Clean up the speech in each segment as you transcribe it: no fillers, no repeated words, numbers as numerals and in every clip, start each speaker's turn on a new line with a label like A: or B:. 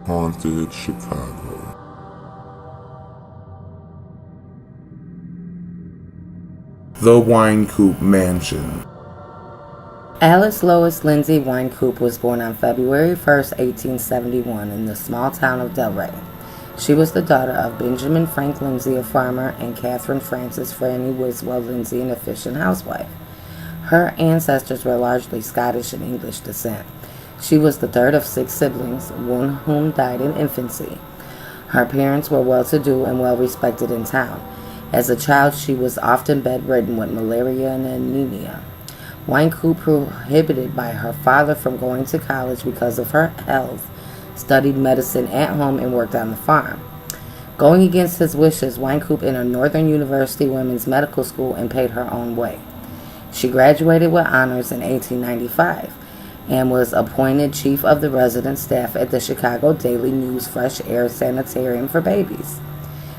A: Haunted Chicago. The Wynkoop Mansion.
B: Alice Lois Lindsay Wynkoop was born on February 1st, 1871 in the small town of Delray. She was the daughter of Benjamin Frank Lindsay, a farmer, and Catherine Frances Franny Wiswell Lindsay, an efficient housewife. Her ancestors were largely Scottish and English descent. She was the third of 6 siblings, one of whom died in infancy. Her parents were well-to-do and well-respected in town. As a child, she was often bedridden with malaria and anemia. Wynkoop, prohibited by her father from going to college because of her health, studied medicine at home and worked on the farm. Going against his wishes, Wynkoop entered Northern University Women's Medical School and paid her own way. She graduated with honors in 1895 and was appointed chief of the resident staff at the Chicago Daily News Fresh Air Sanitarium for Babies.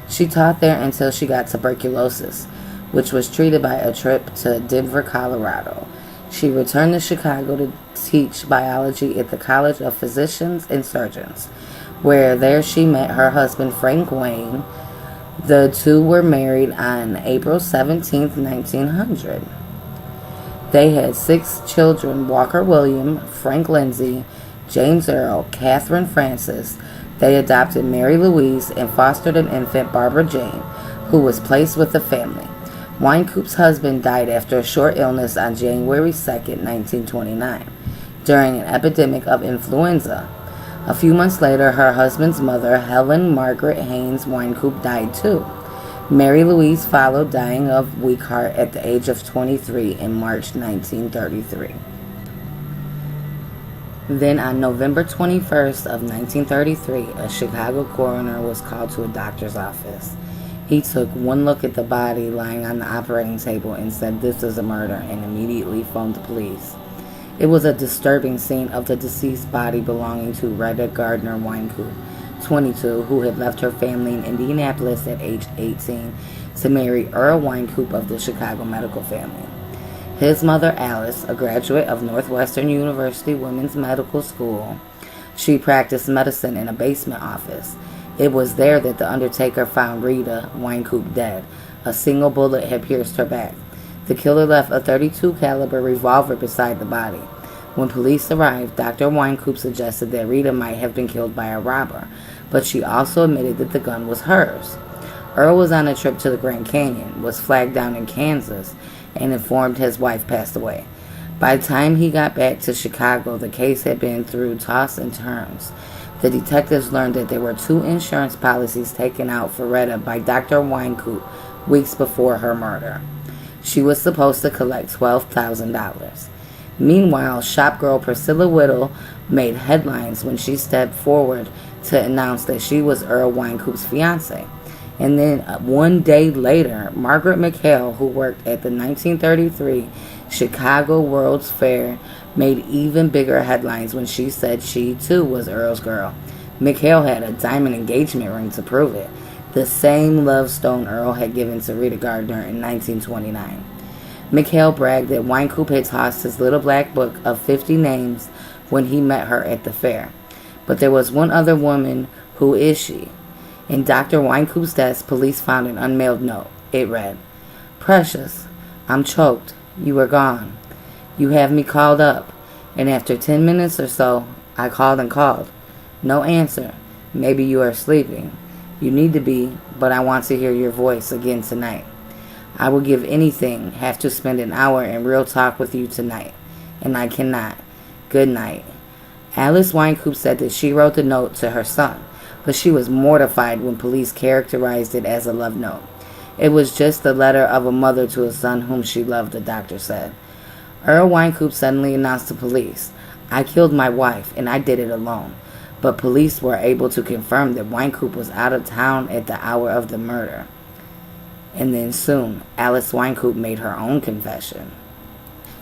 B: She taught there until she got tuberculosis, which was treated by a trip to Denver, Colorado. She returned to Chicago to teach biology at the College of Physicians and Surgeons, where there she met her husband Frank Wayne. The two were married on April 17, 1900. They had 6 children: Walker William, Frank Lindsay, James Earl, Catherine Frances. They adopted Mary Louise and fostered an infant, Barbara Jane, who was placed with the family. Wynkoop's husband died after a short illness on January 2, 1929, during an epidemic of influenza. A few months later, her husband's mother, Helen Margaret Haynes Wynkoop, died too. Mary Louise followed, dying of weak heart at the age of 23 in March 1933. Then on November 21st of 1933, a Chicago coroner was called to a doctor's office. He took one look at the body lying on the operating table and said this is a murder, and immediately phoned the police. It was a disturbing scene of the deceased body belonging to Retta Gardner Wynkoop, 22, who had left her family in Indianapolis at age 18 to marry Earl Wynkoop of the Chicago medical family. His mother, Alice, a graduate of Northwestern University Women's Medical School, she practiced medicine in a basement office. It was there that the undertaker found Retta Wynkoop dead. A single bullet had pierced her back. The killer left a .32 caliber revolver beside the body. When police arrived, Dr. Wynkoop suggested that Retta might have been killed by a robber, but she also admitted that the gun was hers. Earl was on a trip to the Grand Canyon, was flagged down in Kansas, and informed his wife passed away. By the time he got back to Chicago, the case had been through toss and turns. The detectives learned that there were 2 insurance policies taken out for Retta by Dr. Wynkoop weeks before her murder. She was supposed to collect $12,000. Meanwhile, shopgirl Priscilla Whittle made headlines when she stepped forward to announce that she was Earl Wynkoop's fiancée. And then one day later, Margaret McHale, who worked at the 1933 Chicago World's Fair, made even bigger headlines when she said she too was Earl's girl. McHale had a diamond engagement ring to prove it, the same love stone Earl had given to Retta Gardner in 1929. McHale bragged that Wynkoop had tossed his little black book of 50 names when he met her at the fair. But there was one other woman. Who is she? In Dr. Wynkoop's desk, police found an unmailed note. It read, "Precious, I'm choked. You are gone. You have me called up, and after 10 minutes or so, I called and called. No answer. Maybe you are sleeping. You need to be, but I want to hear your voice again tonight. I will give anything, have to spend an hour in real talk with you tonight, and I cannot. Good night." Alice Wynkoop said that she wrote the note to her son, but she was mortified when police characterized it as a love note. It was just the letter of a mother to a son whom she loved, the doctor said. Earl Wynkoop suddenly announced to police, "I killed my wife, and I did it alone." But police were able to confirm that Wynkoop was out of town at the hour of the murder. And then soon, Alice Wynkoop made her own confession.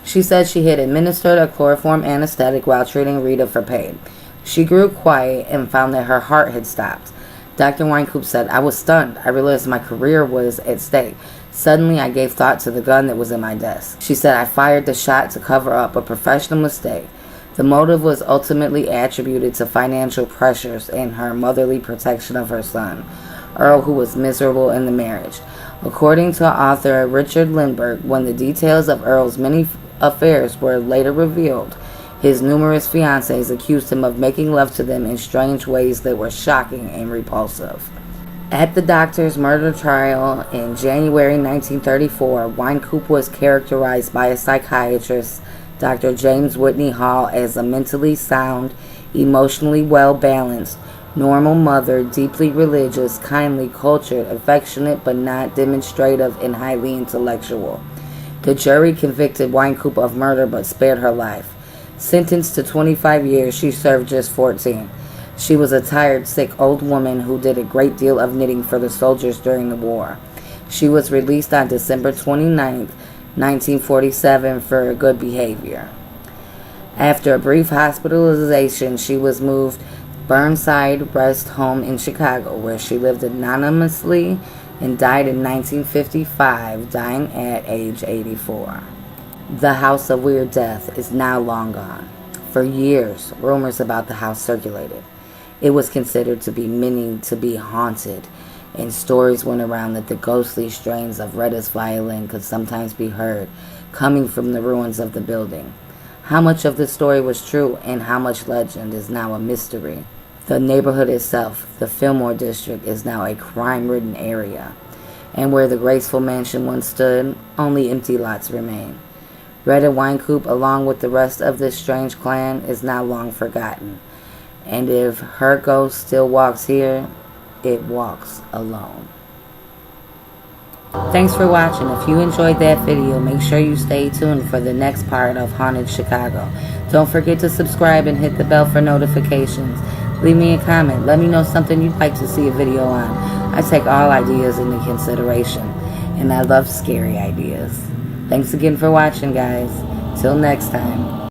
B: She said she had administered a chloroform anesthetic while treating Retta for pain. She grew quiet and found that her heart had stopped. Dr. Wynkoop said, "I was stunned. I realized my career was at stake. Suddenly, I gave thought to the gun that was in my desk." She said, "I fired the shot to cover up a professional mistake. The motive was ultimately attributed to financial pressures and her motherly protection of her son, Earl, who was miserable in the marriage. According to author Richard Lindbergh, when the details of Earl's many affairs were later revealed, his numerous fiancées accused him of making love to them in strange ways that were shocking and repulsive. At the doctor's murder trial in January 1934, Wynkoop was characterized by a psychiatrist, Dr. James Whitney Hall, as a mentally sound, emotionally well-balanced, normal mother, deeply religious, kindly, cultured, affectionate, but not demonstrative, and highly intellectual. The jury convicted Wynkoop of murder but spared her life. Sentenced to 25 years, she served just 14. She was a tired, sick old woman who did a great deal of knitting for the soldiers during the war. She was released on December 29, 1947 for good behavior. After a brief hospitalization, she was moved to Burnside Rest Home in Chicago, where she lived anonymously and died in 1955, dying at age 84. The House of Weird Death is now long gone. For years, rumors about the house circulated. It was considered to be meaning to be haunted, and stories went around that the ghostly strains of Retta's violin could sometimes be heard coming from the ruins of the building. How much of the story was true and how much legend is now a mystery. The neighborhood itself, the Fillmore district, is now a crime-ridden area, and where the graceful mansion once stood, only empty lots remain. Retta Wynkoop, along with the rest of this strange clan, is now long forgotten, and if her ghost still walks here, it walks alone. Thanks for watching. If you enjoyed that video, make sure you stay tuned for the next part of Haunted Chicago. Don't forget to subscribe and hit the bell for notifications. Leave me a comment. Let me know something you'd like to see a video on. I take all ideas into consideration, and I love scary ideas. Thanks again for watching, guys. Till next time.